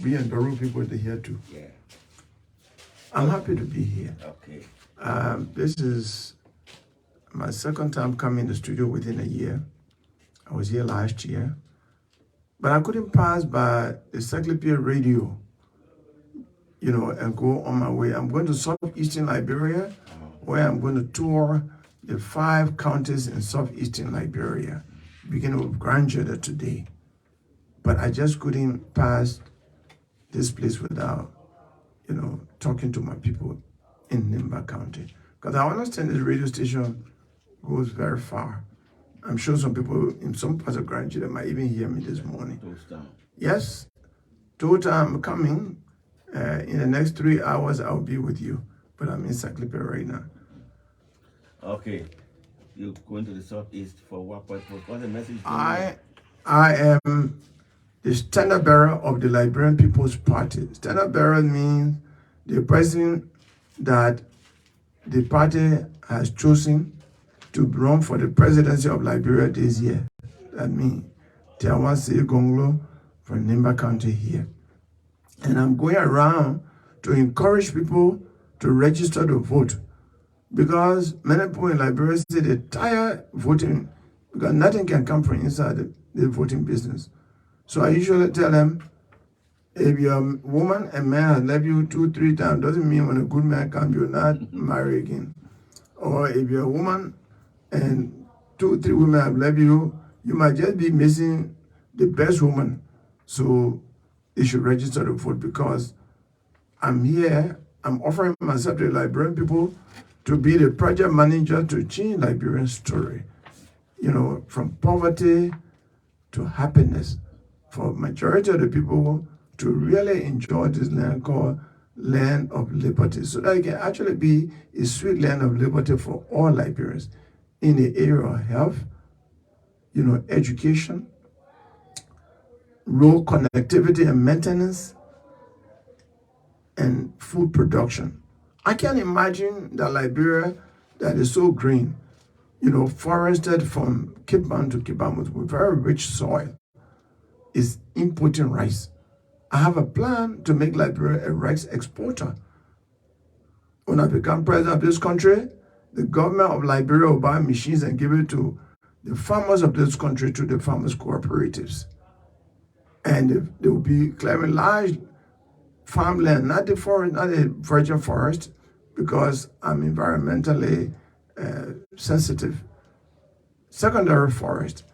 we and Baru people here too. Yeah. I'm happy to be here. Okay. This is my second time coming to the studio within a year. I was here last year, but I couldn't pass by the Saclepea radio, and go on my way. I'm going to southeastern Liberia, where I'm going to tour the 5 counties in southeastern Liberia, beginning with Grandeur today. But I just couldn't pass this place without, talking to my people in Nimba County. Because I understand this radio station goes very far. I'm sure some people in some parts of Grandeur might even hear me this morning. Yes, total I'm coming. In the next 3 hours, I'll be with you. But I'm in Saclepea right now. Okay. You're going to the southeast for what purpose? What's the message? I am the standard bearer of the Liberian People's Party. Standard bearer means the person that the party has chosen to run for the presidency of Liberia this year. That means Tiawan Gongloe from Nimba County here. And I'm going around to encourage people to register to vote, because many people in Liberia say they're tired voting because nothing can come from inside the voting business. So I usually tell them, if you're a woman and man has left you 2-3 times, doesn't mean when a good man comes, you're not married again. Or if you're a woman and 2-3 women have left you, you might just be missing the best woman. So you should register to vote, because I'm here, I'm offering myself to the Liberian people to be the project manager to change Liberian story, from poverty to happiness, for majority of the people to really enjoy this land called land of liberty, so that it can actually be a sweet land of liberty for all Liberians in the area of health, education, road connectivity and maintenance, and food production. I can imagine that Liberia that is so green, forested from Cape Town to Kibamos with very rich soil, is importing rice. I have a plan to make Liberia a rice exporter. When I become president of this country, the government of Liberia will buy machines and give it to the farmers of this country, to the farmers cooperatives. And they will be clearing large farmland, not the forest, not the virgin forest, because I'm environmentally sensitive. Secondary forest.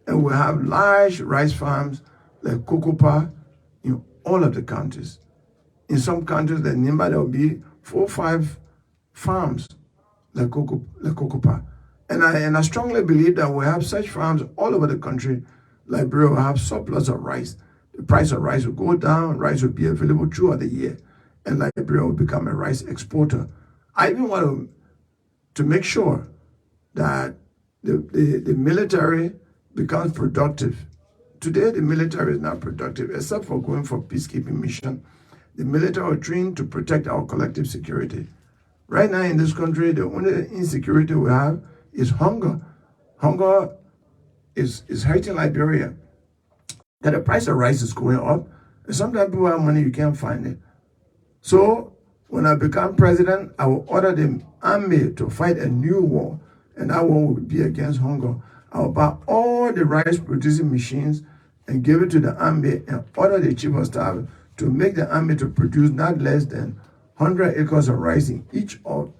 And we have large rice farms like Cocopah in all of the counties. In some counties, like Nimba, there will be 4 or 5 farms like Cocopah. And I strongly believe that we have such farms all over the country. Liberia will have surplus of rice. The price of rice will go down, rice will be available throughout the year, and Liberia will become a rice exporter. I even want to make sure that the military becomes productive. Today, the military is not productive, except for going for peacekeeping mission. The military are trained to protect our collective security. Right now in this country, the only insecurity we have is hunger. Hunger is hurting Liberia. And the price of rice is going up. And sometimes people have money, you can't find it. So when I become president, I will order the army to fight a new war. And that war will be against hunger. I will buy all the rice producing machines and give it to the army, and order the chief of staff to make the army to produce not less than 100 acres of rice in each of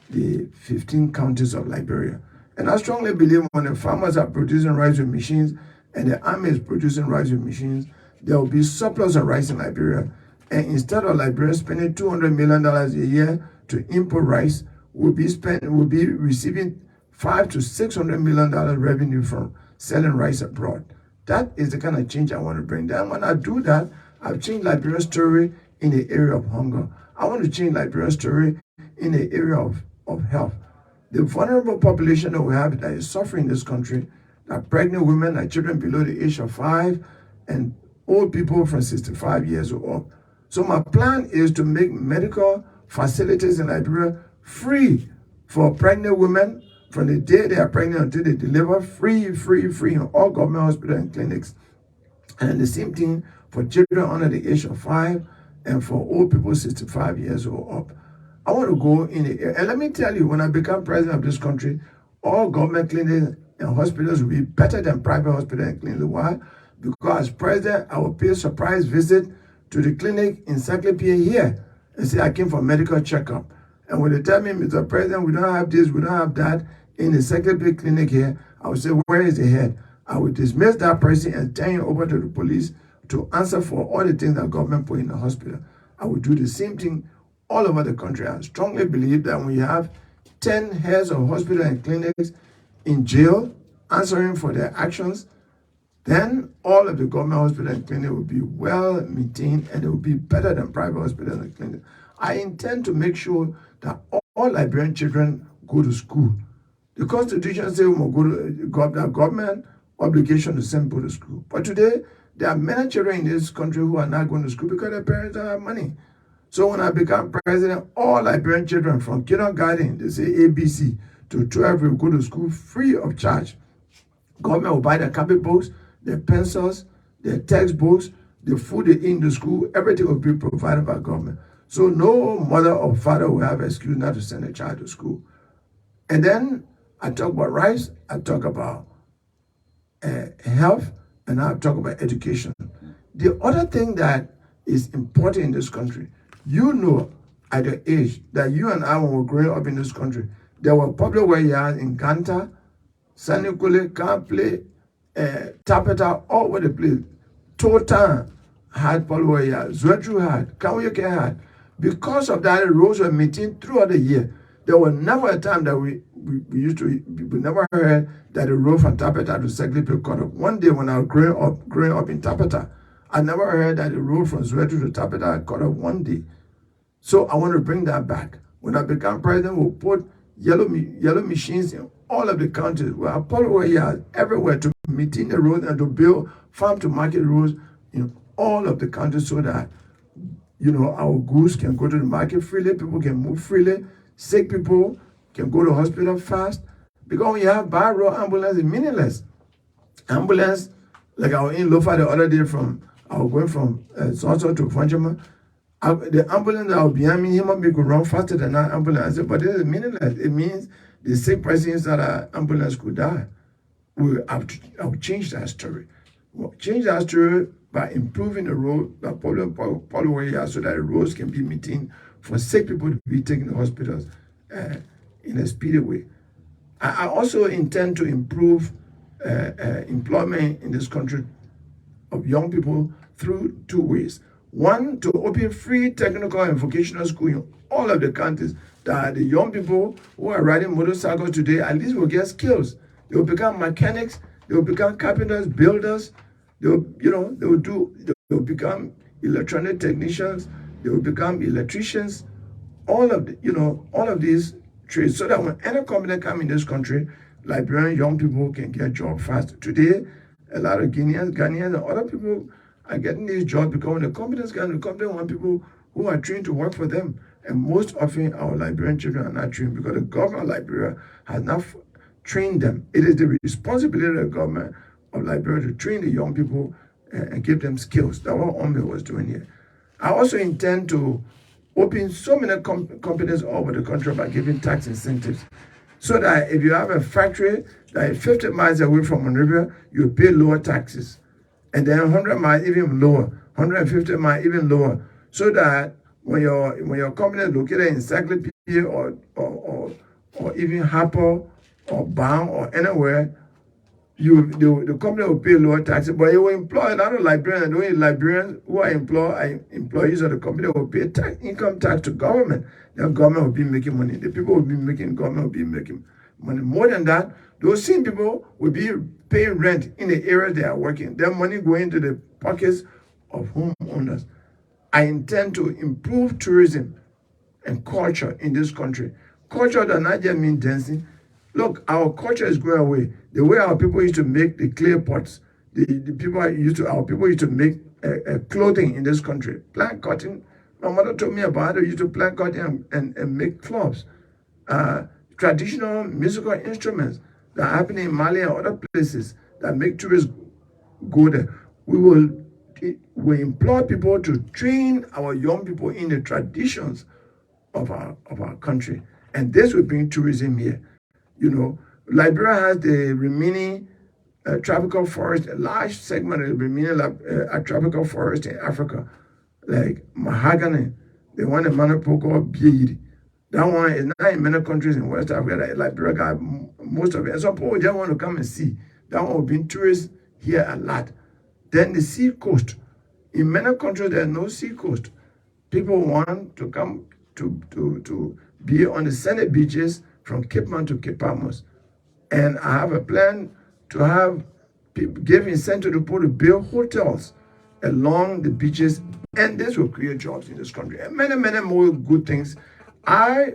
the 15 counties of Liberia. And I strongly believe when the farmers are producing rice with machines and the army is producing rice with machines, there will be surplus of rice in Liberia. And instead of Liberia spending $200 million a year to import rice, we'll be receiving $500 to $600 million revenue from selling rice abroad. That is the kind of change I want to bring. Then when I do that, I've changed Liberia's story in the area of hunger. I want to change Liberia's story in the area of health. The vulnerable population that we have that is suffering in this country, are pregnant women, are children below the age of 5, and old people from 65 years or up. So my plan is to make medical facilities in Liberia free for pregnant women from the day they are pregnant until they deliver, free in all government hospitals and clinics. And the same thing for children under the age of 5, and for old people 65 years or up. I want to go in the, and let me tell you, when I become president of this country, all government clinics and hospitals will be better than private hospitals and clinics. Why? Because as president, I will pay a surprise visit to the clinic in Saclepea here and say I came for medical checkup. And when they tell me, Mr. President, we don't have this, we don't have that in the Saclepea clinic here, I will say, where is the head? I will dismiss that person and turn him over to the police to answer for all the things that government put in the hospital. I will do the same thing all over the country. I strongly believe that when you have 10 heads of hospitals and clinics in jail answering for their actions, then all of the government hospitals and clinics will be well maintained, and it will be better than private hospitals and clinics. I intend to make sure that all Liberian children go to school. The Constitution says we must go to government obligation to send people to school. But today, there are many children in this country who are not going to school because their parents don't have money. So when I become president, all Liberian children from kindergarten, they say ABC, to 12 will go to school free of charge. Government will buy their copybooks, their pencils, their textbooks, the food they eat in the school, everything will be provided by government. So no mother or father will have an excuse not to send a child to school. And then I talk about rights, I talk about health, and I talk about education. The other thing that is important in this country, you know, at the age that you and I, when we were growing up in this country, there were public warriors in Ganta, Sanikule, Kample, Tapeta, all over the place. Totan had public warriors, Zwetru had, Kawyeke had. Because of that, the roads were maintained throughout the year. There was never a time that we never heard that the road from Tapeta to Saclepea cut off. One day when I was growing up in Tapeta, I never heard that the road from Zwetru to Tapeta cut off one day. So I want to bring that back. When I become president, we'll put yellow machines in all of the counties. We'll have public warriors everywhere to maintain the road and to build farm to market roads in all of the counties so that, you know, our goods can go to the market freely, people can move freely, sick people can go to hospital fast. Because when you have bad road ambulance, it's meaningless. Ambulance, like I was in Lofa the other day I was going from Soso to Fonjama. The ambulance that was behind me, human being could run faster than that ambulance. I said, but this is meaningless. It means the sick person inside that ambulance could die. I will change that story. We'll change that story by improving the road, by public ways so that the roads can be maintained for sick people to be taken to hospitals in a speedy way. I also intend to improve employment in this country of young people through 2 ways. One, to open free technical and vocational school in all of the counties, that the young people who are riding motorcycles today at least will get skills. They will become mechanics, they will become carpenters, builders, they will become electronic technicians, they will become electricians, all of these trades, so that when any company come in this country, Liberian young people can get jobs fast. Today, a lot of Ghanaians and other people are getting these jobs because when the companies come, the company want people who are trained to work for them. And most often our Liberian children are not trained because the government of Liberia has not trained them. It is the responsibility of the government of Liberia to train the young people and give them skills. That's what Ombe was doing here. I also intend to open so many companies all over the country by giving tax incentives, so that if you have a factory that is 50 miles away from Monrovia, you pay lower taxes. And then 100 miles even lower, 150 miles even lower, so that when your company is located in Saclepea or even Harper or Bound or anywhere, the company will pay lower taxes, but it will employ a lot of Liberians. And only Liberians who are employees of the company will pay income tax to government. The government will be making money. The people will be making, government will be making money. More than that, those same people will be paying rent in the area they are working. Their money going into the pockets of homeowners. I intend to improve tourism and culture in this country. Culture does not just mean dancing. Look, our culture is going away. The way our people used to make the clay pots, our people used to make clothing in this country. Plant cotton. My mother told me about how they used to plant cotton and make cloths. Traditional musical instruments that happen in Mali and other places that make tourists go there. We will we implore people to train our young people in the traditions of our country, and this will bring tourism here. You know, Liberia has the remaining tropical forest, a large segment of the remaining tropical forest in Africa, like mahogany, the one in Manapoko, Bieid. That one is not in many countries in West Africa. Like Liberia got most of it. And some people just want to come and see. That one will bring tourists here a lot. Then the sea coast. In many countries, there's no sea coast. People want to come to be on the sandy beaches from Cape Town to Cape Palmas. And I have a plan to have people give incentive to people to build hotels along the beaches, and this will create jobs in this country and many, many more good things. I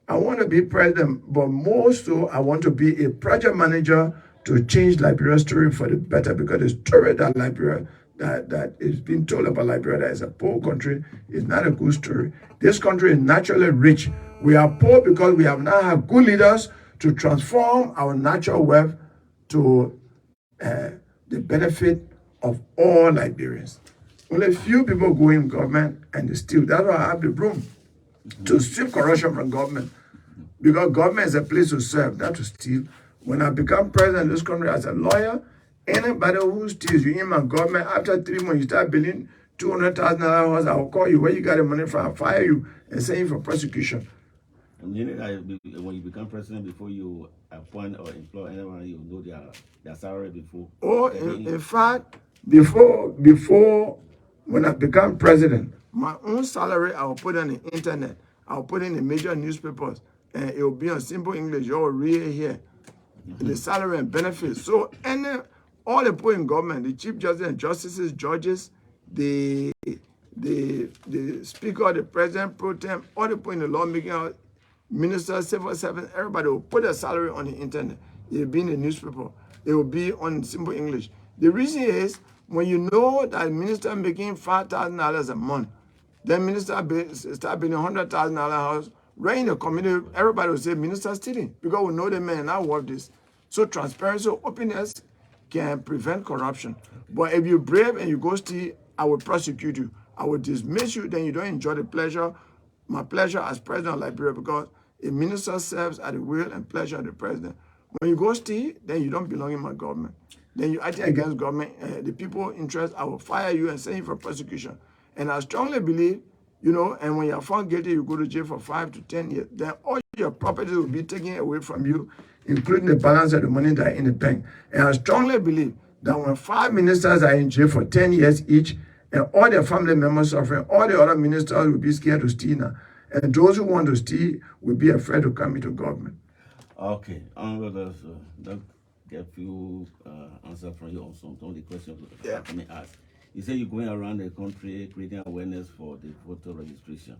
want to be president, but more so, I want to be a project manager to change Liberia's story for the better, because the story that Liberia that is being told about Liberia that is a poor country is not a good story. This country is naturally rich. We are poor because we have not had good leaders to transform our natural wealth to the benefit of all Liberians. Only few people go in government and they steal. That's why I have the room to steal corruption from government, because government is a place to serve, not to steal. When I become president of this country as a lawyer, anybody who steals you in my government, after 3 months, you start billing $200,000, I will call you. Where you got the money from? I'll fire you and send you for prosecution. Meaning that when you become president, before you appoint or employ anyone, you know their salary before. Oh, in fact, before when I become president, my own salary I will put on the internet. I will put in the major newspapers, and it will be on simple English. You will read it here. The salary and benefits. So all the people in government, the chief justice and justices, judges, the speaker, the president pro tem, all the people in the lawmaking house, ministers, civil servants, everybody will put their salary on the internet. It will be in the newspaper. It will be on simple English. The reason is, when you know that minister making $5,000 a month, then minister start building $100,000 house, right in the community, everybody will say minister stealing, because we know the man now worth this. So transparency, openness can prevent corruption. But if you're brave and you go steal, I will prosecute you. I will dismiss you, then you don't enjoy the pleasure, my pleasure as president of Liberia, because a minister serves at the will and pleasure of the president. When you go steal, then you don't belong in my government. Then you act against government, the people interest, I will fire you and send you for prosecution. And I strongly believe, you know, and when you're found guilty, you go to jail for 5 to 10 years. Then all your properties will be taken away from you, including the balance of the money that are in the bank. And I strongly believe that when 5 ministers are in jail for 10 years each, and all their family members suffering, all the other ministers will be scared to steal now. And those who want to steal will be afraid to come into government. Okay, I'm going to get a few answers from you on some of the questions I may ask. You say you're going around the country creating awareness for the voter registration,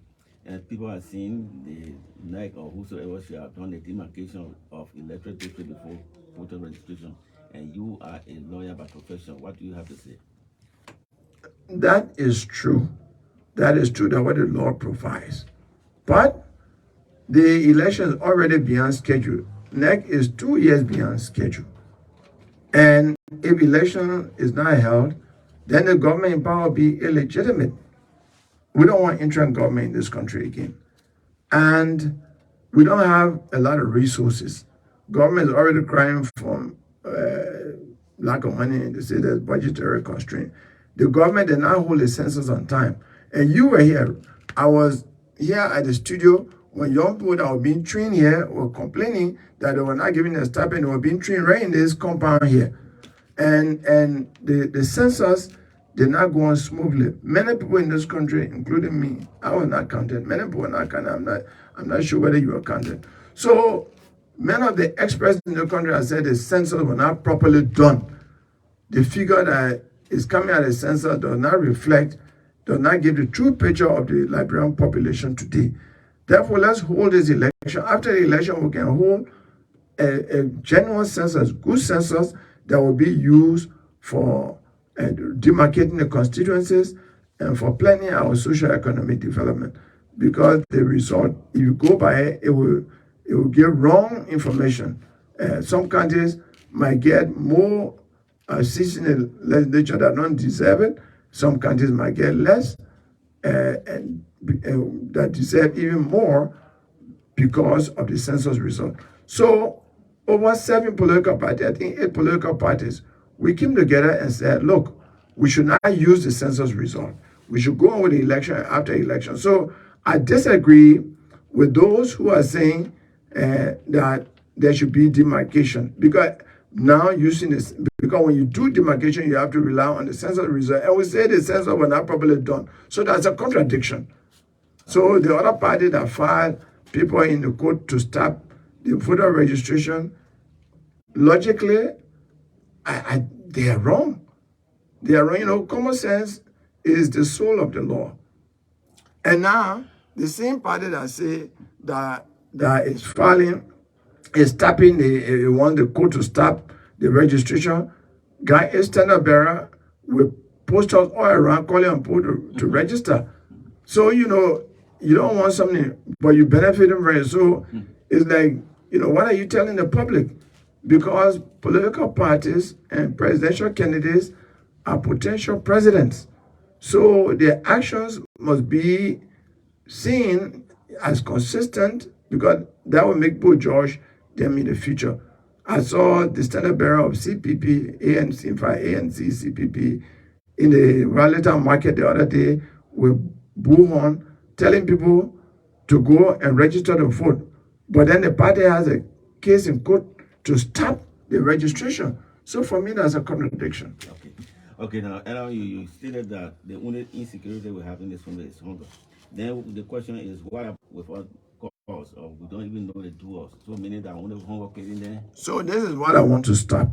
and people are seeing the NEC or whosoever should have done the demarcation of electoral district before voter registration, and you are a lawyer by profession. What do you have to say? That is true. That is true, that what the law provides. But the election is already beyond schedule. NEC is 2 years beyond schedule. And if election is not held, then the government in power will be illegitimate. We don't want interim government in this country again. And we don't have a lot of resources. Government is already crying from lack of money. They say there's budgetary constraint. The government did not hold a census on time. And you were here. I was here at the studio when young people that were being trained here were complaining that they were not giving a stipend. They were being trained right in this compound here. And the census did not go on smoothly. Many people in this country, including me, I was not counted. Many people were not counted. I'm not sure whether you were counted. So many of the experts in the country have said the census was not properly done. The figure that is coming out of the census does not reflect, does not give the true picture of the Liberian population today. Therefore, let's hold this election. After the election, we can hold a genuine census, good census that will be used for demarcating the constituencies and for planning our socio-economic development. Because the result, if you go by it, it will give wrong information. Some countries might get more seats in the legislature that don't deserve it. Some countries might get less, and that deserve even more because of the census result. So over 7 political parties, I think 8 political parties, we came together and said, look, we should not use the census result. We should go on with the election after election. So I disagree with those who are saying that there should be demarcation, because now using this, because when you do demarcation, you have to rely on the census result. And we say the census were not properly done. So that's a contradiction. So the other party that filed people in the court to stop the voter registration, logically, they are wrong. They are wrong. You know, common sense is the soul of the law. And now, the same party that say that is filing, is stopping, they want the court to stop the registration, guy is standard bearer with posters all around calling on people to register. So, you know, you don't want something, but you benefit from it. So it's like, you know, what are you telling the public? Because political parties and presidential candidates are potential presidents. So their actions must be seen as consistent, because that will make people judge them in the future. I saw the standard bearer of CPP, ANC, in fact, ANC, CPP, in the Raleigh market the other day with bullhorn, telling people to go and register to vote. But then the party has a case in court to stop the registration. So for me, that's a contradiction. Okay. Okay, now you stated that the only insecurity we have in this country is hunger. Then the question is, what up with what cause? Or we don't even know the doers. So meaning that only hunger killing there. So this is what I want to stop.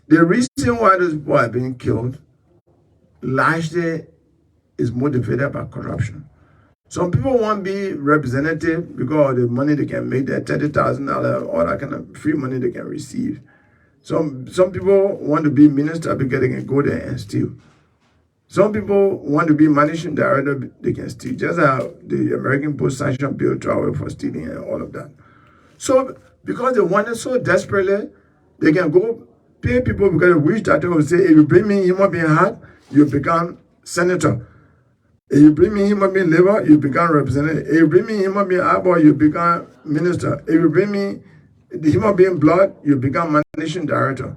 The reason why those people are being killed largely is motivated by corruption. Some people want to be representative because of the money they can make, that $30,000, all that kind of free money they can receive. Some people want to be minister because they can go there and steal. Some people want to be managing director, they can steal. Just how the American Post sanction bill trial for stealing and all of that. So because they want it so desperately, they can go pay people, because they wish that they will say, if you bring me human being heart, you become senator. If you bring me human being liver, you become representative. If you bring me human being eyeball, you become minister. If you bring me the human being blood, you become managing director.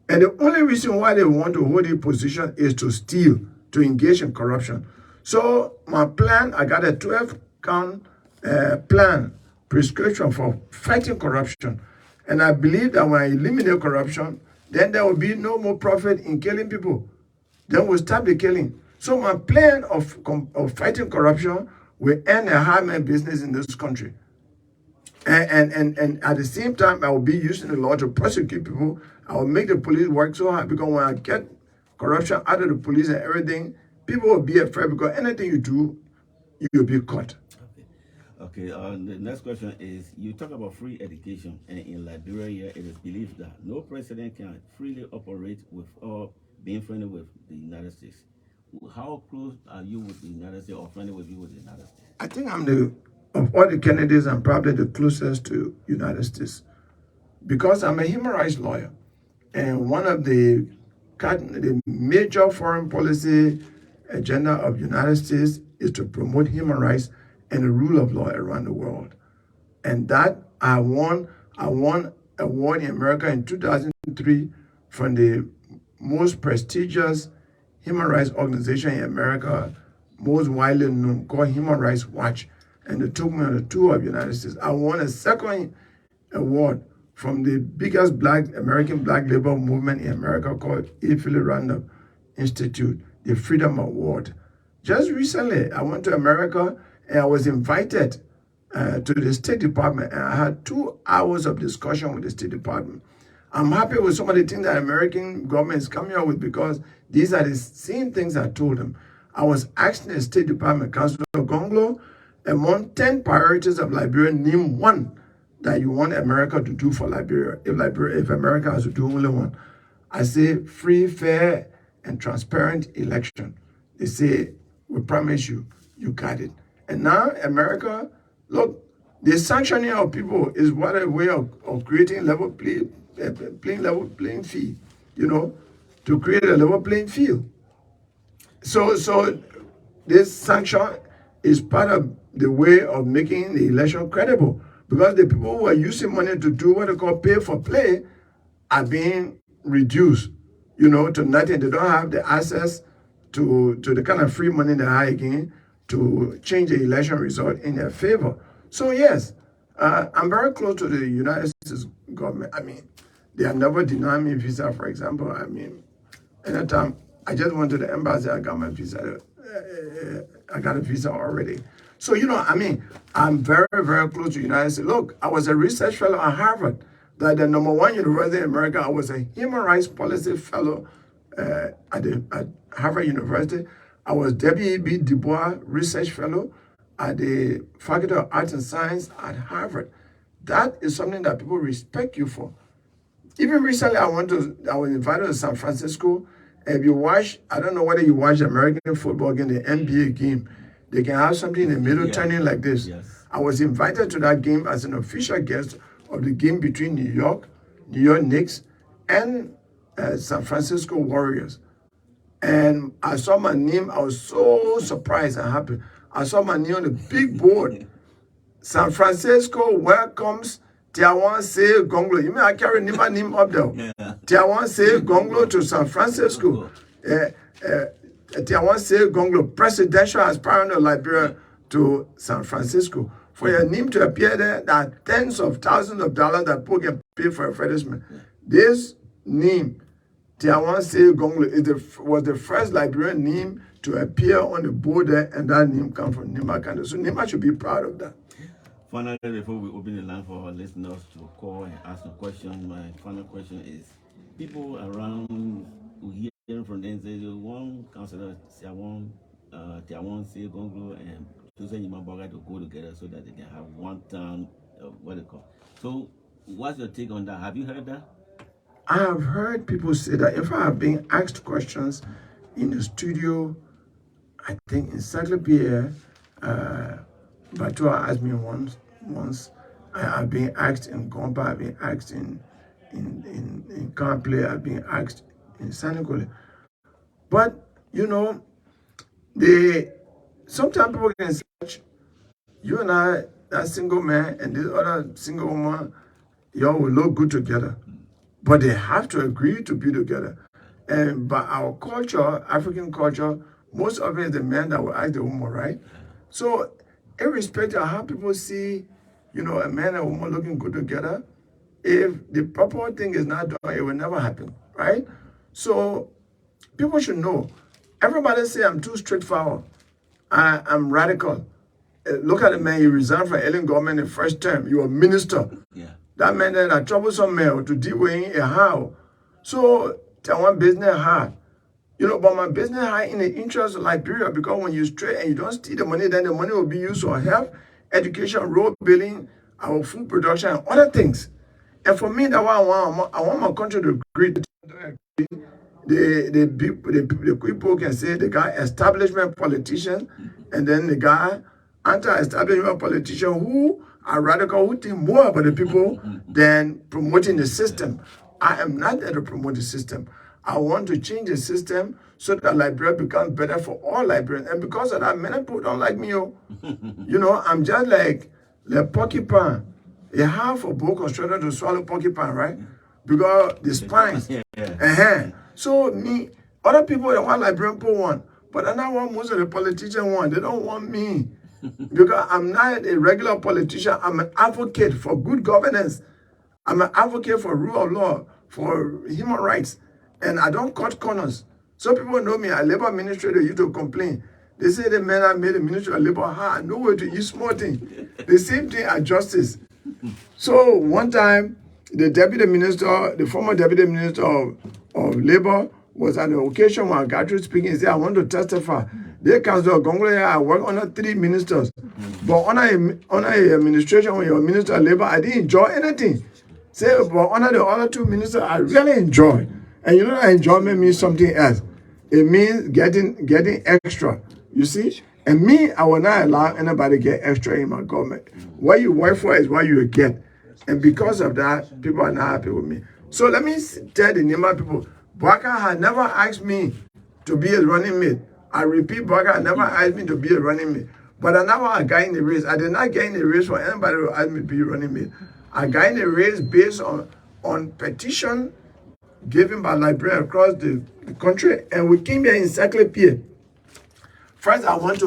And the only reason why they want to hold a position is to steal, to engage in corruption. So my plan, I got a 12-count plan, prescription for fighting corruption. And I believe that when I eliminate corruption, then there will be no more profit in killing people. Then we'll stop the killing. So my plan of fighting corruption will end a high-man business in this country. And at the same time, I will be using the law to prosecute people. I will make the police work so hard, because when I get corruption out of the police and everything, people will be afraid, because anything you do, you'll be caught. Okay. The next question is, you talk about free education, and in Liberia, it is believed that no president can freely operate without being friendly with the United States. How close are you with the United States, or friendly with you with the United States? I think of all the candidates, I'm probably the closest to United States, because I'm a human rights lawyer. And one of the major foreign policy agenda of the United States is to promote human rights and the rule of law around the world. And that I won an award in America in 2003 from the most prestigious human rights organization in America, most widely known, called Human Rights Watch. And they took me on a tour of the United States. I won a second award from the biggest American black labor movement in America, called Philip Randolph Institute, the Freedom Award. Just recently, I went to America and I was invited to the State Department, and I had 2 hours of discussion with the State Department. I'm happy with some of the things that American government is coming up with, because these are the same things I told them. I was asking the State Department, Councilor Gongloe, among 10 priorities of Liberia, name one that you want America to do for Liberia. If America has to do only one, I say free, fair, and transparent election. They say, we promise you, you got it. And now America, look, the sanctioning of people is what a way of creating level playing field, you know, to create a level playing field. So this sanction is part of the way of making the election credible, because the people who are using money to do what they call pay for play are being reduced, to nothing. They don't have the access to the kind of free money they are again to change the election result in their favor. So yes, I'm very close to the United States government. I mean, they have never denied me visa, for example. I mean, anytime I just went to the embassy, I got my visa. I got a visa already. So, I mean, I'm very, very close to the United States. Look, I was a research fellow at Harvard, the #1 university in America. I was a human rights policy fellow at Harvard University. I was W.E.B. Du Bois Research Fellow at the Faculty of Arts and Science at Harvard. That is something that people respect you for. Even recently, I was invited to San Francisco. If you watch, I don't know whether you watch the American football game, the NBA game, they can have something in the middle turning like this. Yes. I was invited to that game as an official guest of the game between New York Knicks, and San Francisco Warriors. And I saw my name. I was so surprised and happy. I saw my name on the big board. San Francisco welcomes Tiawan Gongloe. You mean I carry my name up there? Yeah. Tiawan Gongloe to San Francisco. Tiawan Gongloe, presidential aspirant of Liberia to San Francisco. For your name to appear there are tens of thousands of dollars that people can pay for advertisement. This name, Tiawan Gongloe, was the first Liberian name to appear on the board there, and that name comes from Nima Kanda. So Nima should be proud of that. Finally, before we open the line for our listeners to call and ask a question, my final question is: people around who hear from them say, "One councillor, Tiawan Gongloe and Jose Imaboga to go together so that they can have one town, what they call." So, what's your take on that? Have you heard that? I have heard people say that. In fact, I've been asked questions in the studio. I think in Saclepea, Batua asked me once. I've been asked in Gompa. I've been asked in Cllr. I've been asked in Sanigole. But sometimes people can say, you and I, that single man and this other single woman, y'all will look good together. But they have to agree to be together. And by our culture, African culture, most of it is the man that will ask the woman, right? So, irrespective of how people see, a man and a woman looking good together, if the proper thing is not done, it will never happen, right? So, people should know. Everybody say I'm too straightforward. I'm radical. Look at the man, he resigned from Ellen government in the first term. You were minister. Yeah. That man is a troublesome man to deal with in how. So, Tiawan business hard. But my business hard in the interest of Liberia, because when you straight and you don't steal the money, then the money will be used for health, education, road building, our food production, and other things. And for me, that's what I want my country to agree. The people can say the guy establishment politician, and then the guy anti-establishment politician who are radical, who think more about the people than promoting the system. I am not there to promote the system. I want to change the system so that Liberia becomes better for all Liberians. And because of that, many people don't like me. I'm just like the porcupine. You have a boa constrictor to swallow porcupine, right? Because the spines. So me, other people that want Liberian people want, but I don't want most of the politicians want. They don't want me. Because I'm not a regular politician. I'm an advocate for good governance. I'm an advocate for rule of law, for human rights. And I don't cut corners. Some people know me. I labor administrator used to complain. They say the man I made the ministry of labor hard. No way to use small thing. The same thing at justice. So one time, the former deputy minister of labor was at an occasion when I got through speaking. He said, I want to testify. They council Gongloe, I work under 3 ministers. But under a administration, when you're a minister of labor, I didn't enjoy anything. Say, but under the other 2 ministers, I really enjoy. And that enjoyment means something else. It means getting extra. You see? And me, I will not allow anybody to get extra in my government. What you work for is what you get. And because of that, people are not happy with me. So let me tell the Nima people, Bwaka had never asked me to be his running mate. I repeat, Burger never asked me to be a running mate. But I never got in the race. I did not get in the race for anybody who asked me to be a running mate. I got in the race based on petition given by librarians across the country, and we came here in Saclepea. First, I went to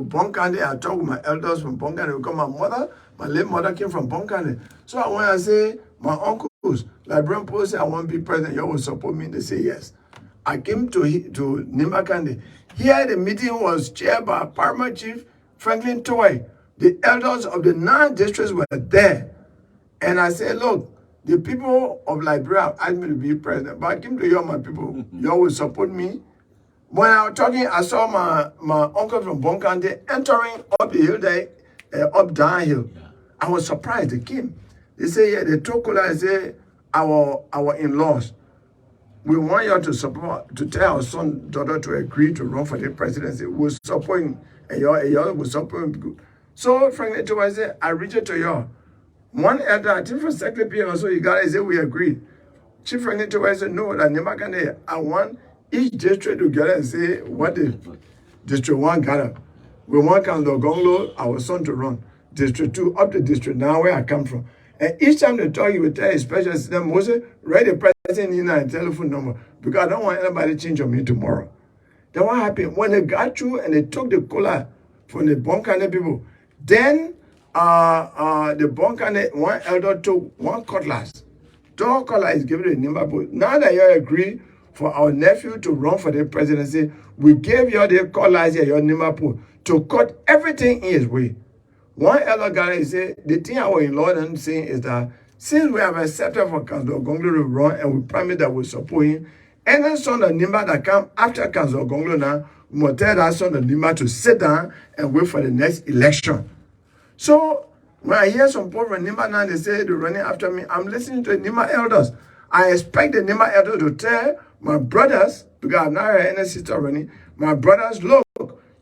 Bonkande. I talked with my elders from Bonkande because my late mother came from Bonkande. So I went and say, my uncles, librarian post say I want to be president. You will support me? They say yes. I came to Nimakande. Here the meeting was chaired by Paramount Chief Franklin Toy. The elders of the 9 districts were there. And I said, look, the people of Liberia asked me to be president, but I came to you, my people. You will support me. When I was talking, I saw my uncle from Bonkande entering up the hill there, up downhill. Yeah. I was surprised they came. They say, yeah, they told Cllr and say, our in-laws, we want you to support, to tell our son, daughter to agree to run for the presidency. We'll support him, and y'all will support him. So, frankly, I said, I reached out to y'all. One elder, I think from Saclepea also, you guys say we agreed. Chief Franklin Toy said, no, that never can. I want each district together and say what the District 1 gather. We want Tiawan Gongloe, our son, to run. District 2, up to District 9, where I come from. And each time they talk, you will tell a special system, Moses, write the president in a telephone number, because I don't want anybody to change on me tomorrow. Then what happened? When they got through and they took the Cllr from the Bonkande people, then the Bonkande, one elder took 1 cutlass. 2 Cllr is given a number. But now that you agree for our nephew to run for the presidency, we gave you the cutlass here, your number to cut everything in his way. One elder guy said, the thing our in-law is saying is that since we have accepted for Tiawan Gongloe to run and we promise that we support him, any son of Nimba that come after Tiawan Gongloe now, we must tell that son of Nimba to sit down and wait for the next election. So when I hear some people from Nimba now, they say they're running after me, I'm listening to the Nimba elders. I expect the Nimba elders to tell my brothers, because I've not heard any sister running, my brothers, look,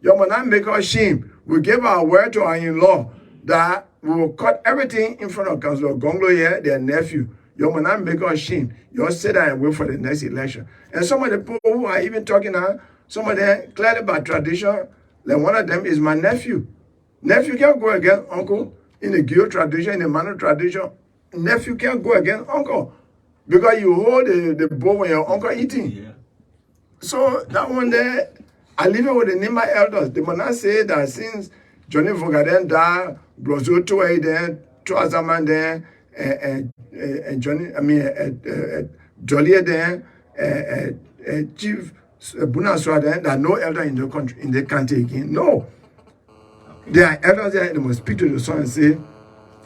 you will not make us shame. We gave our word to our in-law that we will cut everything in front of Tiawan Gongloe here, their nephew. You will not make us shame. You sit down and wait for the next election. And some of the people who are even talking now, some of them clearly by tradition, like one of them is my nephew. Nephew can't go against uncle in the Gyo tradition, in the Manu tradition. Nephew can't go against uncle because you hold the bowl when your uncle eating. Yeah. So that one there, I leave it with the Nimba elders. They must not say that since Johnny Vogaden died, Brozo Toei there, Tuazaman there, and Johnny, Joliet there, Chief Bunaswa there, that no elder in the country, in the country again. No. There are elders there, they must speak to the son and say,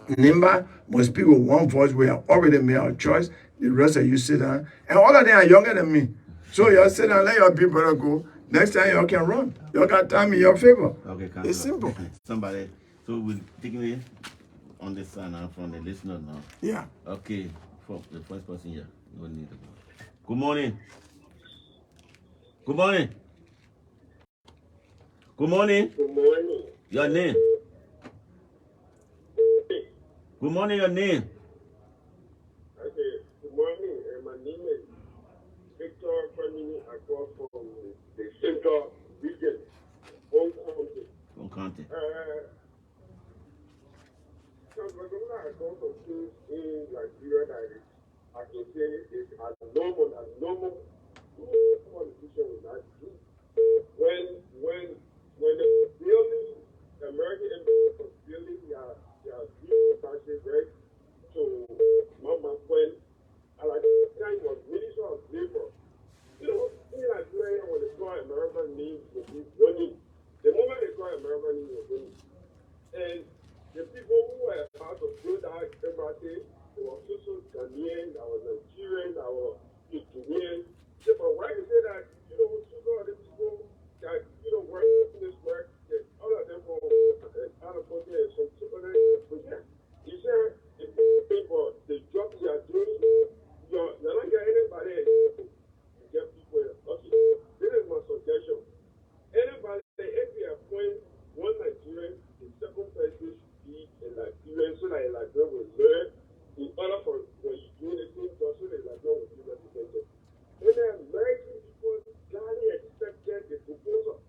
Nimba must speak with one voice. We have already made our choice. The rest of you sit down. And all of them are younger than me. So you sit down, let your big brother go. Next time you can run. You can time in your favor. Okay, it's simple. Somebody, so we'll take me on the side now from the listener now. Yeah. Okay, from the first person here. No need to go. Good morning. Good morning. Good morning. Good morning. Your name? Good morning, your name? Okay, good morning. My name is Victor Family. I come from the Central Region, Hong County. Hong County. So, I come from things in Nigeria that is, I can say, is as normal politician would not do. When the building, the American embassy was building their country right to Mama Gwen, and at the time was Minister of Labor. You know, in Nigeria, when they call American name, they be running. The moment they call American name, they're running. And the people who were part of build that embassy, they were also Ghanaians, our Nigerians, our Ethiopians. But why you say that, you know, so the people that, you know, work in this work, all of them from out of country and some people like that. But yeah, you said if people, the job they are doing, you're not getting anybody, you get people. Okay, this is my suggestion. Anybody, if you appoint one Nigerian, the second person should be a Nigerian, so that a Nigerian will learn in order for when you do the same job, so that a Nigerian will be represented. When the American people gladly accepted the proposal,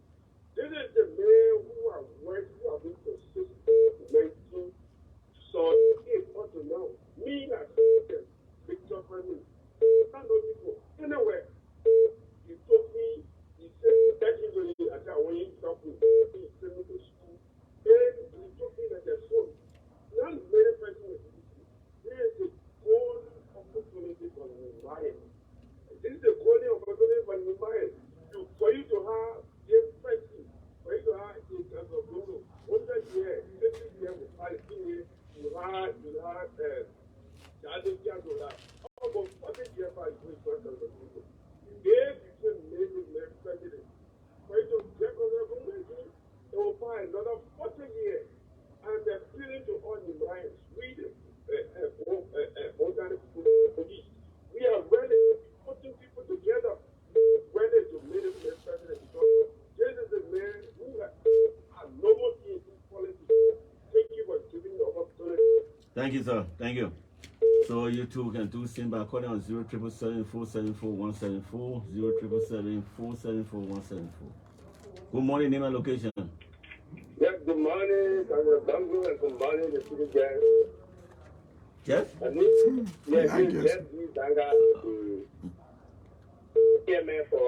almost 40 years by doing first of the people. They became maybe president. When you check on the movie, they will find another 40 years. And they're feeling to on the minds. We are ready putting people together, ready to make him the president. Because this is a man who has no more in politics. Thank you for giving the opportunity. Thank you, sir. Thank you. So you too can do same by calling on 077-474-174, 077-474-174. Good morning, name and location. Yes, good morning, Cllr, and good morning, the city guys. Yes? Yes, I guess. yes, for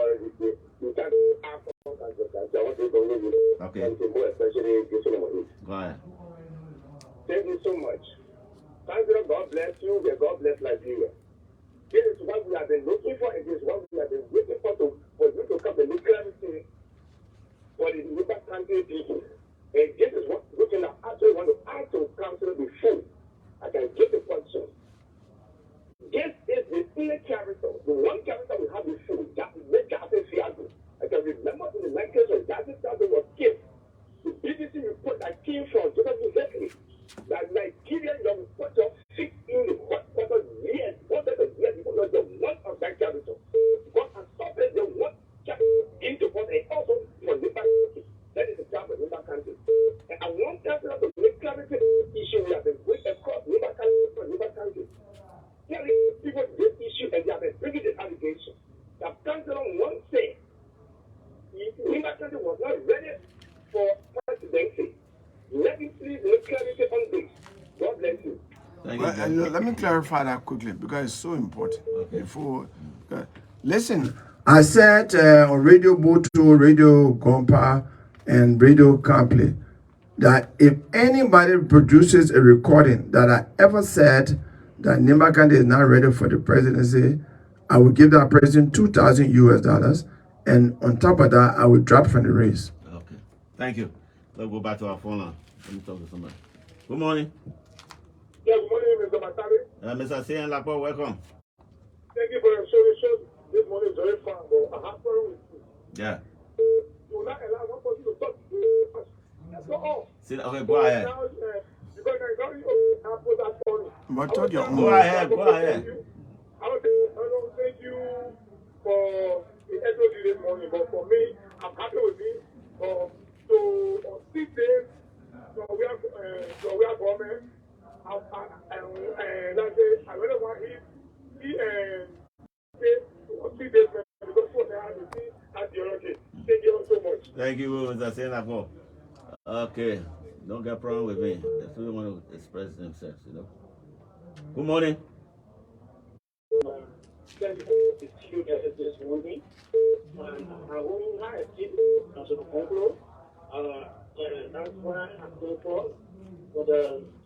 Okay. Go ahead. Thank you so much. Cllr, God bless you. May God bless Nigeria. This is what we have been looking for, and this is what we have been waiting for you to come and clarity for the Niba country people. And this is what looking at actually want to ask to council before I can get the question. This is the only character, the one character we have before that made Jase Fiago. I can remember in the 90s when Jase Fiago was killed. The BBC report that came from Joseph Zetri that Nigerian young reporter 16 quarter years, more than a year because the one of that character. God has stopped the one into what and also for the country. That is the job of the country. And I want that to make clarity issue we have been with across the country. People this issue and they have been bringing this allegation. The council once said the country was not ready for presidency. Let me please make clarity on this. God bless you. Let me clarify that quickly because it's so important. Before, listen, I said on Radio Boto, Radio Gompa, and Radio Campley that if anybody produces a recording that I ever said that Nimbakande is not ready for the presidency, I will give that person $2,000 and on top of that, I will drop from the race. Okay. Thank you. Let's go back to our phone line. Let me talk to somebody. Good morning. Yeah, good morning, Mr. Matari. Mr. Sayan Lapo, welcome. Thank you for your show. This morning is very fun, but I have fun with you. Yeah. You will not allow one person to talk too much. Let's go off. Okay, go ahead. Now, because I know you have put that for me. But told you, Go ahead. Go ahead. I don't thank you for the episode this morning, but for me, I'm happy with it. So on 6 days, so we are government. And that's it. I really want him. He and on 6 days because what they have to see at the other day. Thank you so much. Thank you, Mr. Sayan Lapo. Okay. Don't get problem with me. They still want to express themselves, you know. Good morning. Thank you this morning. I won't have it as a Gongloe. That's why I'm going for. But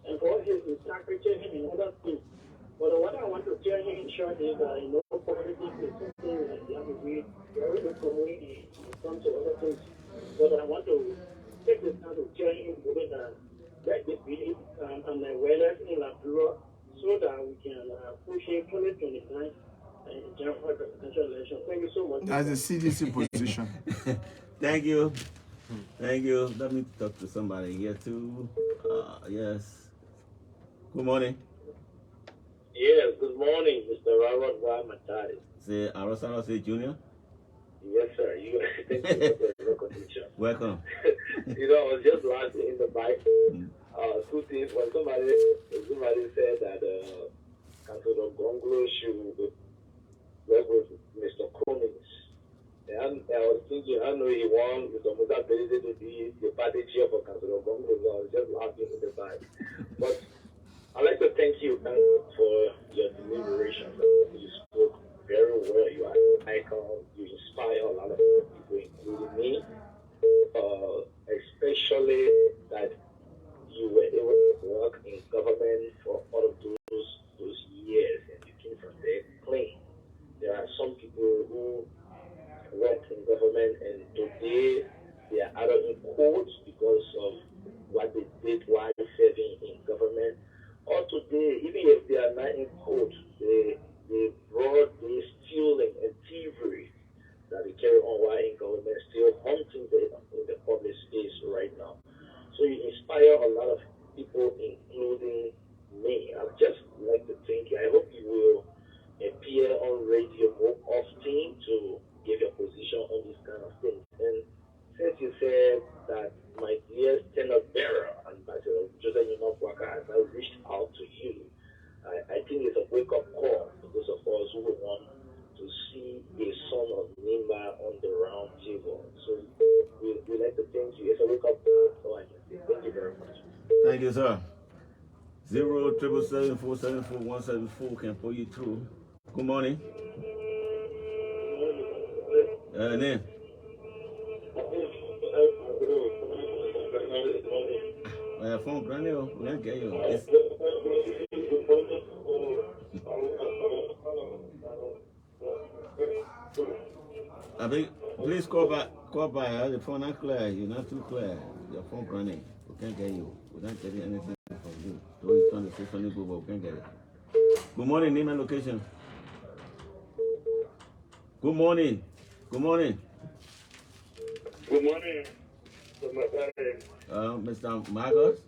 and for his secretary and other things. But what I want to tell you in short is that politics is something that you have to be very good for me when it comes to other things. But I want to take this time to tell you that let this be and awareness in Cllr so that we can push in 2029 and general presidential election. Thank you so much. that's the CDC position. Thank you. Thank you. Let me talk to somebody here too. Yes. Good morning. Yes, good morning, Mr. Robert Y. Matari. Say Arosaro say Junior. Yes, sir. Thank you for the recognition. Welcome. I was just laughing in the bike. Two things. When somebody said that Cllr Gongloe should work with Mr. Cummings. And I was thinking, I know he won Mr. Musa Belize to be the party chair for Cllr Gongloe. So I was just laughing in the bike. But I'd like to thank you for your deliberations. You spoke very well. You are an icon. You inspire a lot of people, including me. Especially that will inspire a lot of people, including me. I'd just like to thank you. I hope you will appear on radio more often to give your position on this kind of things. And since you said that my dear standard bearer, Ambassador Joseph Walker, has now reached out to you, I think it's a wake-up call for those of us who want to see a son of Nimba on the round table. So we like to thank you. It's a wake-up call. So I can say thank you very much. Thank you, sir. 077474174 can pull you through. Good morning. Name. Phone granny, we don't get you. I think, please call by. The phone not clear. You're not too clear. Your phone granny. We can't get you. We're not getting anything from you. Though you're trying to say something good, but we can't get it. Good morning, name and location. Good morning. Good morning. Good morning. Mr. Marcos?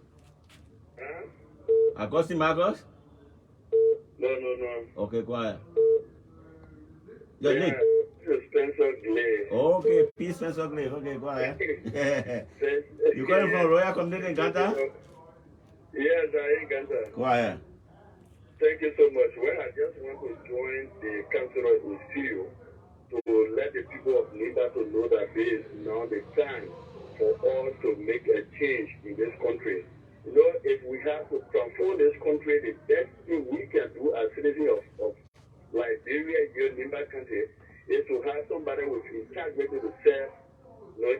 Huh? Augustine Marcos? No. Okay, quiet. Your name? Spencer Glay. Okay, P. Spencer Glay. Okay, quiet. You calling from Royal Community in Ghana? Yes, I am Ghana. Quiet. Thank you so much. Well, I just want to join the councillor in studio to let the people of Nimba to know that this is now the time for us to make a change in this country. You know, if we have to transform this country, the best thing we can do as citizens of Liberia, here in Nimba country, is to have somebody with integrity to serve,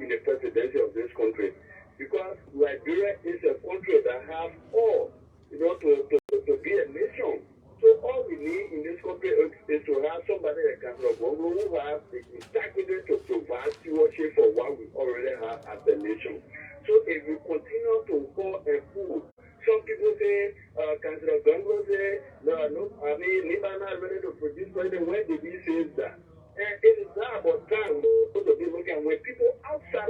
in the presidency of this country. Because Liberia is a country that has all, to be a nation. So all we need in this country is to have somebody like Tiawan Gongloe who has the integrity to provide stewardship for what we already have as a nation. So if we continue to go and pull, some people say, Tiawan Gongloe say, Nimba not ready to produce president. When did he say that? And it is now about time to be looking when people outside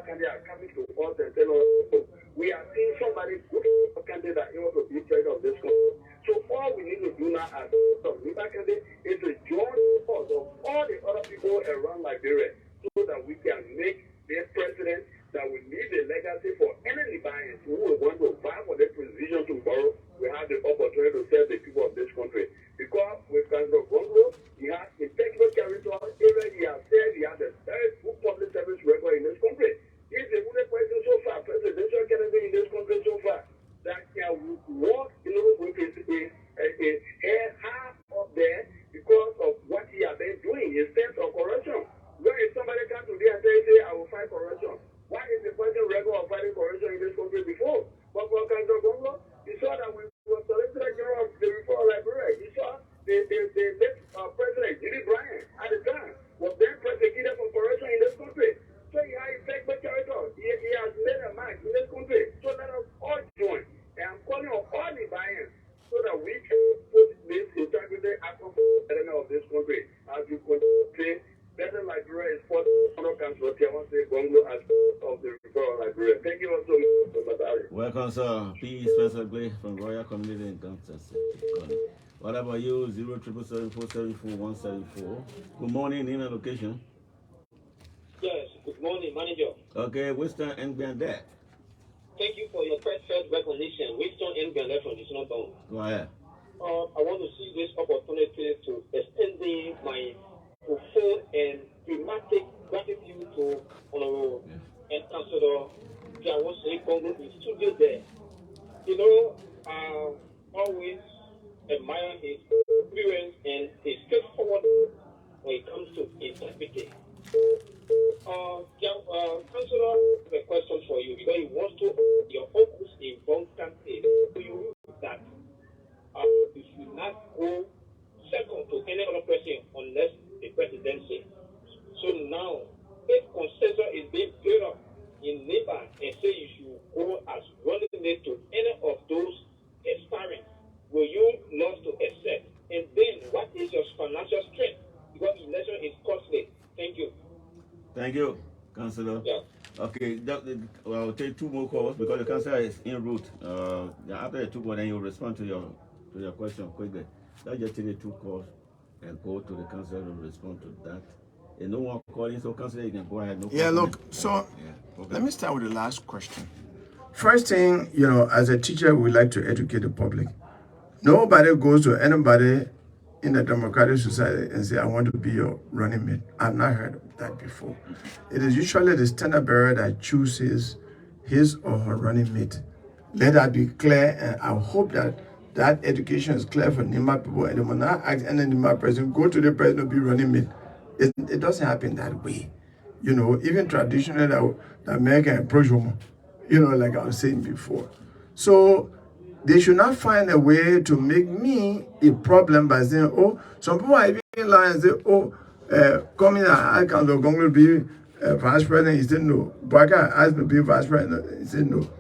Canada are coming to us and tell us, we are seeing somebody good candidate that wants to be president of this country. So all we need to do now as Nimba candidate is to join us of all the other people around Liberia so that we can make this president that will leave a legacy for any Liberians who will want to vie for the position tomorrow. We have the opportunity to serve the people of this country. Because with Tiawan Gongloe, he has integral territorial area. He has said he has a very good public service record in this country. He's the only person so far, presidential candidate in this country so far, that can walk, with his hair half up there because of what he has been doing in terms of corruption. Where if somebody comes today and say, I will fight corruption, why is the person record of fighting corruption in this country before? But for Tiawan Gongloe, he saw that when he was Solicitor General of the Reform Liberia, he saw the late President Jimmy Bryan at the time was then persecuted for corruption in this country. So he has effective territory. He has made a mark in this country. So let us all join. And I'm calling on all the Liberians so that we can put this integrity at the element of this country. As you continue to say, better Liberia is for Council Tiawan Gongloe as of the Reform Liberia. Thank you also, Mr. Matari. Welcome, sir. P. Spencer Glay from Royal Community in Ghana. What about you? 077474174. Good morning, name and location. Yes, good morning, manager. Okay, Winston and Granddad. Thank you for your first recognition. Winston and Granddad from this number. Go ahead. I want to see this opportunity to extend my profound and dramatic gratitude to Honorable and Councillor Tiawan Gongloe in studio there. Always admire his experience and his straightforward when it comes to integrity. Councillor, I have a question for you because he wants to your focus in one campaign to you that you should not go second to any other person unless the presidency. So now, if consensus is being built up in Nimba and say you should go as running mate to any of those aspirants, will you love to accept? And then, what is your financial strength? Because election is costly. Thank you. Thank you, Councillor. Yeah. Okay, I'll take 2 more calls because the cancer is en route. After the 2 calls, then you'll respond to your question quickly. Let's just take the 2 calls and go to the counselor and respond to that. And no one calling, so counselor, you can go ahead. No Yeah, comment. look, so Okay. let me start with the last question. First thing, as a teacher, we like to educate the public. Nobody goes to anybody in the democratic society and say, I want to be your running mate. I've not heard of that before. It is usually the standard bearer that chooses his or her running mate. Let that be clear, and I hope that education is clear for Nima people, and they will not ask any Nima person, go to the person to be running mate. It doesn't happen that way. Even traditionally, the American approach, like I was saying before. So they should not find a way to make me a problem by saying, oh, some people are even lying and say, oh, coming I can no longer be vice president. He said no. Baka asked me to be vice president. He said no.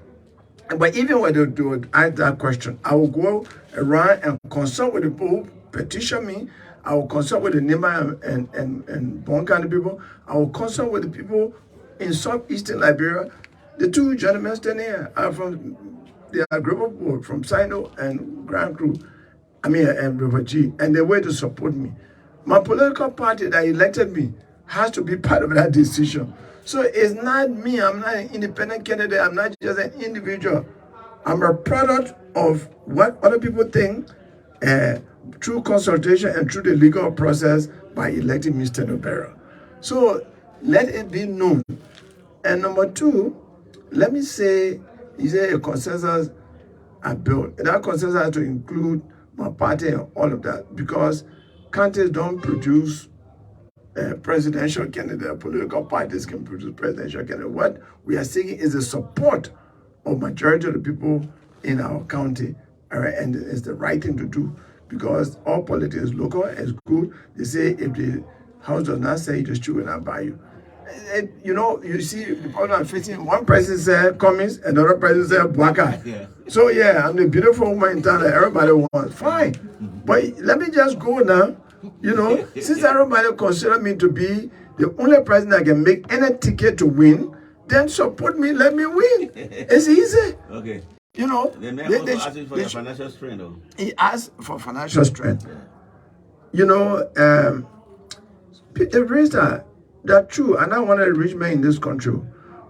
But even when they do ask that question, I will go around and consult with the people who petition me. I will consult with the Nima and Bonkani people. I will consult with the people in southeastern Liberia. The 2 gentlemen standing here are they are a group of people from Sino and Grand Crew, and River G, and they were to support me. My political party that elected me has to be part of that decision. So it's not me. I'm not an independent candidate. I'm not just an individual. I'm a product of what other people think through consultation and through the legal process by electing Mr. Nobera. So let it be known. And number 2, let me say, is there a consensus I built? And that consensus has to include my party and all of that, because countries don't produce presidential candidate. Political parties can produce presidential candidate. What we are seeking is the support of majority of the people in our county, all right? And it's the right thing to do, because all politics is local, is good. They say if the house does not say, the street will not buy you. And, you see the problem I'm facing. One person said Cummings, another person said Bwaka. Yeah. So yeah, I'm the beautiful woman in town that everybody wants. Fine. But let me just go now. Since everybody consider me to be the only person that can make any ticket to win, then support me, let me win. It's easy. Okay. The man they- also they- asked you for they your should- financial strength, though. he asked for financial strength. The reason that's true, and I want a rich man in this country.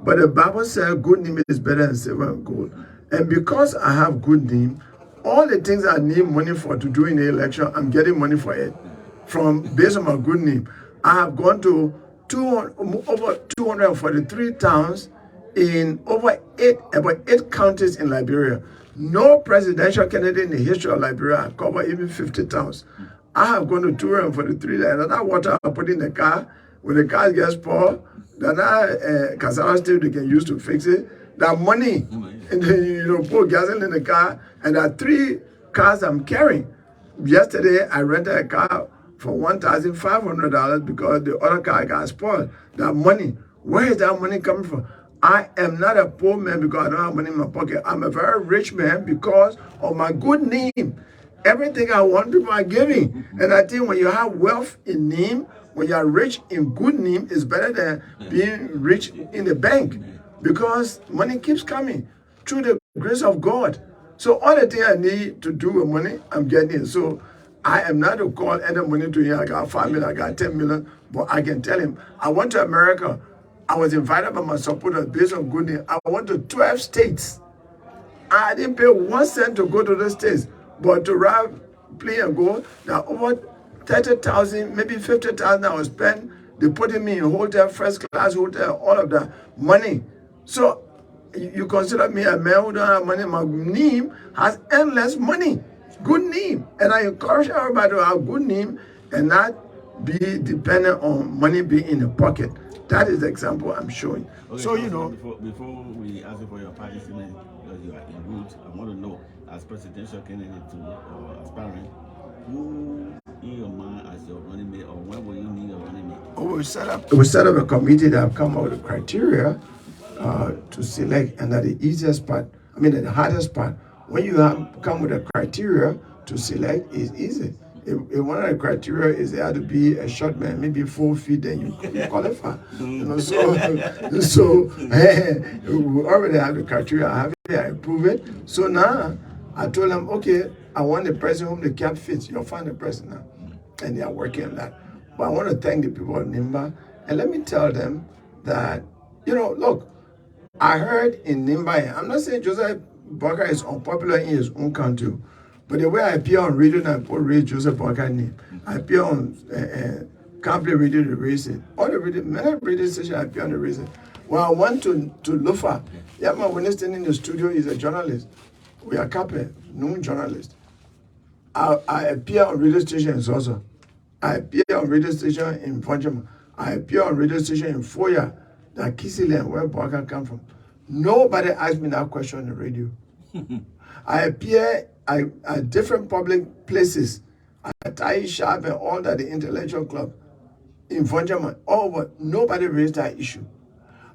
But the Bible says good name is better than silver and gold. And because I have good name, all the things I need money for to do in the election, I'm getting money for it. Based on my good name. I have gone to over 243 towns in about 8 counties in Liberia. No presidential candidate in the history of Liberia have covered even 50 towns. I have gone to 243 there. And that water I put in the car, when the car gets spoiled, then cassava still they can use to fix it. That money, and then, put gasoline in the car, and there are 3 cars I'm carrying. Yesterday, I rented a car for $1,500 because the other car got spoiled. That money, where is that money coming from? I am not a poor man because I don't have money in my pocket. I'm a very rich man because of my good name. Everything I want, people are giving. And I think when you have wealth in name, when you are rich in good name, it's better than being rich in the bank, because money keeps coming through the grace of God. So all the things I need to do with money, I'm getting it. So I am not to call any money to him. I got 5 million, I got 10 million, but I can tell him, I went to America. I was invited by my supporters based on good name. I went to 12 states. I didn't pay 1 cent to go to the states, but to ride, play and go, now over 30,000, maybe 50,000 I was spent. They putting me in hotel, first class hotel, all of that money. So you consider me a man who don't have money. My name has endless money, good name, and I encourage everybody to have good name and not be dependent on money being in the pocket. That is the example I'm showing. Okay, So before we ask you for your party statement, because you are in route, I want to know, as presidential candidate to or aspiring, who in your mind as your running mate, or when will you need a running mate? We set up a committee that have come up with a criteria to select, and that the easiest part, the hardest part, when you have come with a criteria to select, is easy. if one of the criteria is they have to be a short man, maybe 4 feet, then you qualify. You know, so we already have the criteria. I have it, I prove it. So now I told them, okay, I want the person whom the cap fits. You'll find the person now, and they are working on that. But I want to thank the people of Nimba, and let me tell them that, you know, look, I heard in Nimba, I'm not saying Joseph Boakai is unpopular in his own country, but the way I appear on radio and I put read Joseph Boakai name, I appear on Campley Radio to raise it. All the radio, many radio stations I appear on the raise it. When I went to Lufa, yeah, my when standing in the studio is a journalist. We are Capel, no journalist. I appear on radio stations also. I appear on radio station in Vonjama. I appear on radio station in Foya, that Kisiland, where Boakai come from. Nobody asked me that question on the radio. I appear at different public places, at Tai Shop and all that, the intellectual club in Vonjama. Oh, but nobody raised that issue.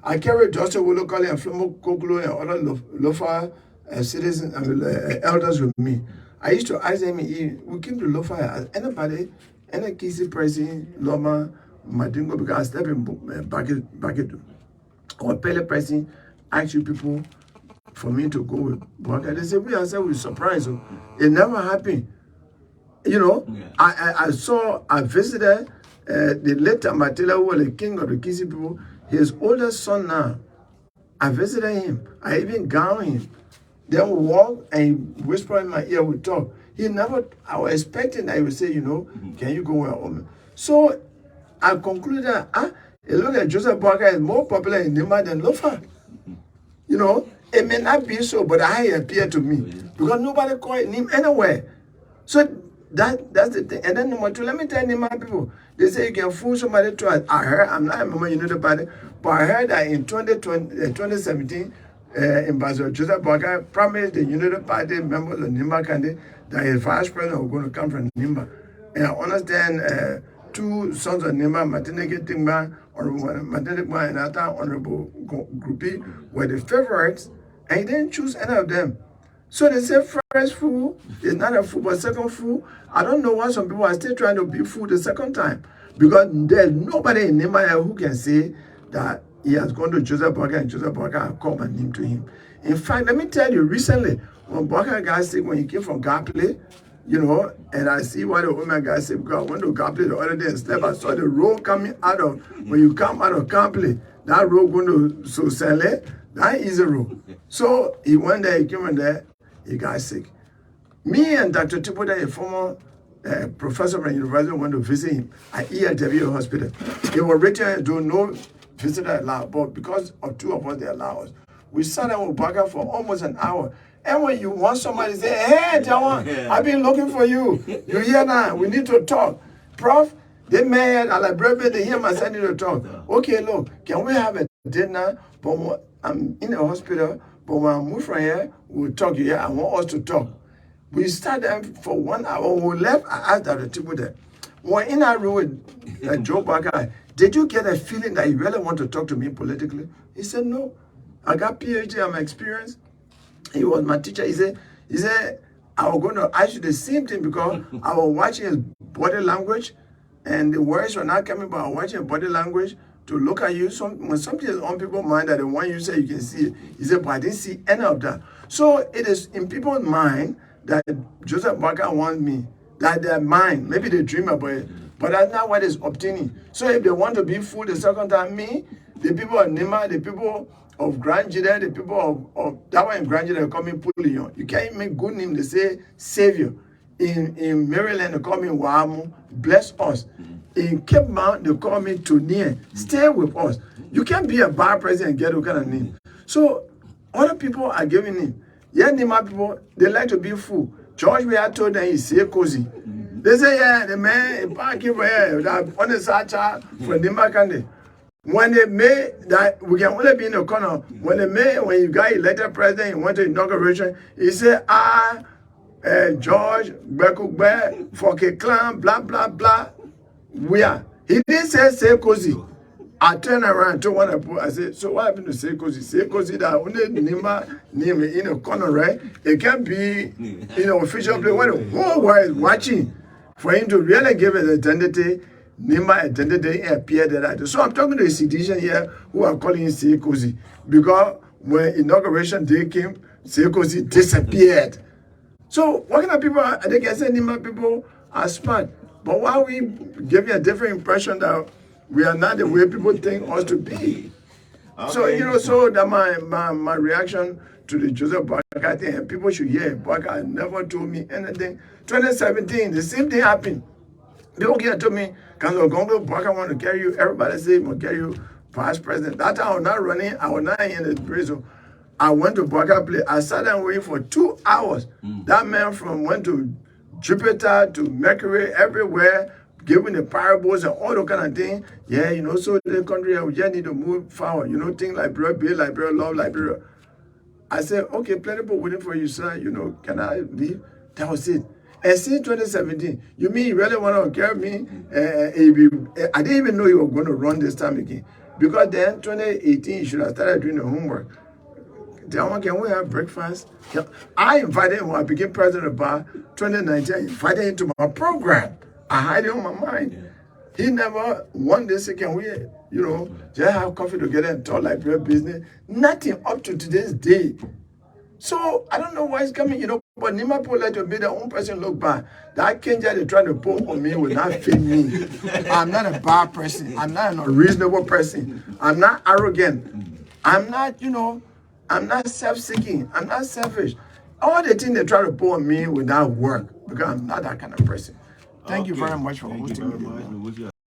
I carry Dr. Wolokali and Flomo Gongloe and other Lofa citizens and elders with me. I used to ask them, we came to Lofa as anybody, any Kisi Pressing, Loma, Madingo, because I step in Baketu. Or Pele Pressing, actually people for me to go with Boakai. They said, we're surprised. So it never happened. You know, yeah. I visited the late Matela, who was the king of the Kisi people, his oldest son now. I visited him. I even gowned him. Then we walk and he whisper in my ear, we talk. He never, I was expecting that he would say, you know, can you go where home? So I concluded that, it looks like Joseph Boakai is more popular in Nimba than Lofa. You know, it may not be so, but I appear to me. Because nobody called him anywhere. So that's the thing. And then number two, let me tell Nimba people, they say you can fool somebody twice. I heard, I'm not a member of the party, but I heard that in 2017, Ambassador Joseph Boakai promised the Unity Party members of Nimba candidate that his vice president was going to come from Nimba. And I understand two sons of Nimba, Matineke Tingba, Honorable Matineke and Ata, Honorable Groupie, were the favorites, and he didn't choose any of them. So they say first fool is not a fool, but second fool. I don't know why some people are still trying to be fooled the second time. Because there's nobody in Nimba who can say that he has gone to Joseph Boakai and Joseph Boakai has called my name to him. In fact, let me tell you, recently, when Boakai got sick, when he came from Gapley, you know, and I see why the woman got sick, because I went to Gapley the other day and slept, I saw the road coming out of, when you come out of Gapley, that road going to Sosele, that is a road. So he went there, he came in there, he got sick. Me and Dr. Tipoda, a former professor from the university, went to visit him at ELW hospital. They were written to no visitor allowed, but because of two of us, they allowed us. We sat down with Boakai for almost an hour. And when you want somebody to say, hey, Tiawan, I've been looking for you. You're here now. We need to talk. Prof, they mad. I like, brother, they hear my son need to talk. Okay, look, can we have a dinner? But I'm in the hospital, but when I move from here, we'll talk. Yeah, I want us to talk. We started for 1 hour. When we left, I asked the people there. When in our room with Joe Boakai, did you get a feeling that you really want to talk to me politically? He said, no. I got PhD, I'm experienced. He was my teacher. He said, I was going to ask you the same thing because I was watching his body language and the words were not coming, but I was watching his body language to look at you. When something is on people's mind that the one you say you can see it, he said, but I didn't see any of that. So it is in people's mind that Joseph Boakai wants me, that their mind, maybe they dream about it, but that's not what is obtaining. So if they want to be fooled the second time, me, the people of Nimba, the people of Grand Jida, the people of that one in Grand Jida, they call me Pulion. You can't make good name, they say Savior. In Maryland, they call me Wamu, bless us. In Cape Mount, they call me Tunier, stay with us. You can't be a bad president and get a kind of name. So other people are giving him. Yeah, Nimba people, they like to be fool. George, we had told them he's say cozy. They say, yeah, the man, back here, that on the Sacha for Nimba Kande. When they made that, we can only be in the corner. When you got elected president, you went to inauguration, he said, George, Bekugbe, for Cllr, blah, blah, blah. We are. He didn't say cozy. I turned around to one of I said, so what happened to say cozy? Say cozy that only Nimba name in a corner, right? It can't be, official place where the whole world is watching. For him to really give it identity, Nima identity appeared that. So I'm talking to a citizen here who are calling Sekosi because when inauguration day came, Sekosi disappeared. So what kind of people are they can say Nima people are smart? But why we give you a different impression that we are not the way people think us to be? Okay. So so that my reaction to the Joseph Boakai thing, and people should hear Boakai never told me anything. 2017, the same thing happened. People here told me, Councilor Gongloe, Boakai want to carry you. Everybody say he will carry you past president. That time I was not running, I was not in the prison. I went to Boakai place. I sat and waited for 2 hours. That man went to Jupiter to Mercury, everywhere, giving the parables and all the kind of thing. Yeah, so the country, we just need to move forward. Things like Liberia, Liberia, love Liberia. I said, okay, plenty people waiting for you, sir. Can I leave? That was it. And since 2017, you mean you really want to carry me? I didn't even know you were going to run this time again. Because then, 2018, you should have started doing the homework. Tiawan, can we have breakfast? I invited him when I became president of bar 2019. I invited him to my program. I had it on my mind. Yeah. He never one day said, can we, just have coffee together and talk like real business? Nothing up to today's day. So I don't know why it's coming, but Nima Pola to be the own person look bad. That Kenja they trying to pull on me will not fit me. I'm not a bad person. I'm not an unreasonable person. I'm not arrogant. I'm not, I'm not self-seeking. I'm not selfish. All the things they try to pull on me will not work because I'm not that kind of person. Thank you very much for hosting me.